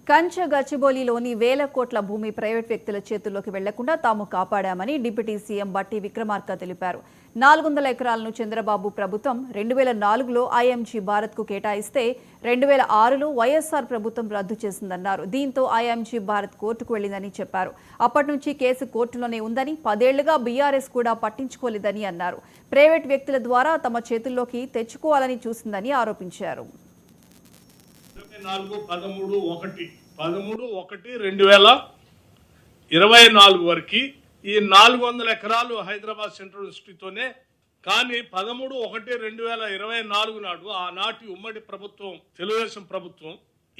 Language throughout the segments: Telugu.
కంచ గచ్చిబౌలిలోని వేల కోట్ల భూమి ప్రైవేట్ వ్యక్తుల చేతుల్లోకి వెళ్లకుండా తాము కాపాడామని డిప్యూటీ సీఎం బట్టి విక్రమార్క తెలిపారు. 400 ఎకరాలను చంద్రబాబు ప్రభుత్వం 2004లో ఐఎంజీ భారత్కు కేటాయిస్తే 2006లో వైఎస్ఆర్ ప్రభుత్వం రద్దు చేసిందన్నారు. దీంతో ఐఎంజీ భారత్ కోర్టుకు వెళ్లిందని చెప్పారు. అప్పటి నుంచి కేసు కోర్టులోనే ఉందని, 10 ఏళ్లుగా బీఆర్ఎస్ కూడా పట్టించుకోలేదని అన్నారు. ప్రైవేట్ వ్యక్తుల ద్వారా తమ చేతుల్లోకి తెచ్చుకోవాలని చూసిందని ఆరోపించారు. 13/1/2024 వరకు ఈ 400 ఎకరాలు హైదరాబాద్ సెంట్రల్ యూనివర్సిటీతోనే. కానీ 13/1/2024 నాడు ఆనాటి ఉమ్మడి ప్రభుత్వం, తెలుగుదేశం ప్రభుత్వం,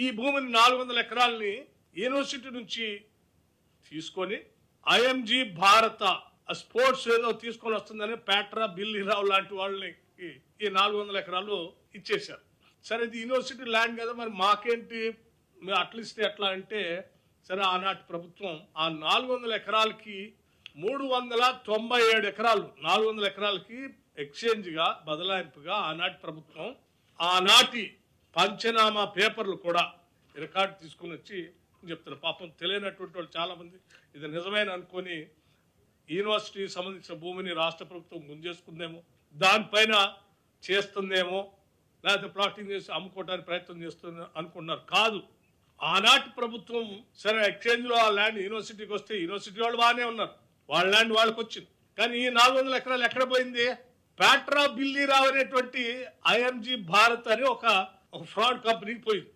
ఈ భూమిని 400 ఎకరాలని యూనివర్సిటీ నుంచి తీసుకొని ఐఎంజీ భారత స్పోర్ట్స్ ఏదో తీసుకొని వస్తుందని పేట్రా బిల్లీరావు లాంటి వాళ్ళని ఈ 400 ఎకరాలు ఇచ్చేశారు. సరే, ఇది యూనివర్సిటీ ల్యాండ్ కదా, మరి మాకేంటి, మీరు అట్లిస్తే ఎట్లా అంటే, సరే ఆనాటి ప్రభుత్వం ఆ 400 ఎకరాలకి 397 ఎకరాలు 400 ఎకరాలకి ఎక్స్చేంజ్గా, బదలాయింపుగా ఆనాటి ప్రభుత్వం ఆనాటి పంచనామా పేపర్లు కూడా రికార్డు తీసుకుని వచ్చి చెప్తున్నారు. పాపం తెలియనటువంటి వాళ్ళు చాలామంది ఇది నిజమైన అనుకొని యూనివర్సిటీకి సంబంధించిన భూమిని రాష్ట్ర ప్రభుత్వం గుంజేసుకుందేమో, దానిపైన చేస్తుందేమో, లేకపోతే ప్లాటింగ్ చేసి అమ్ముకోవడానికి ప్రయత్నం చేస్తుంది అనుకున్నారు. కాదు, ఆనాటి ప్రభుత్వం సరే ఎక్స్చేంజ్లో ఆ ల్యాండ్ యూనివర్సిటీకి వస్తే యూనివర్సిటీ వాళ్ళు బాగానే ఉన్నారు, వాళ్ళ ల్యాండ్ వాళ్ళకి వచ్చింది. కానీ ఈ 400 ఎకరాలు ఎక్కడ పోయింది? పేట్రా బిల్లీరావు అనేటువంటి ఐఎంజీ భారత్ అని ఒక ఫ్రాడ్ కంపెనీకి పోయింది.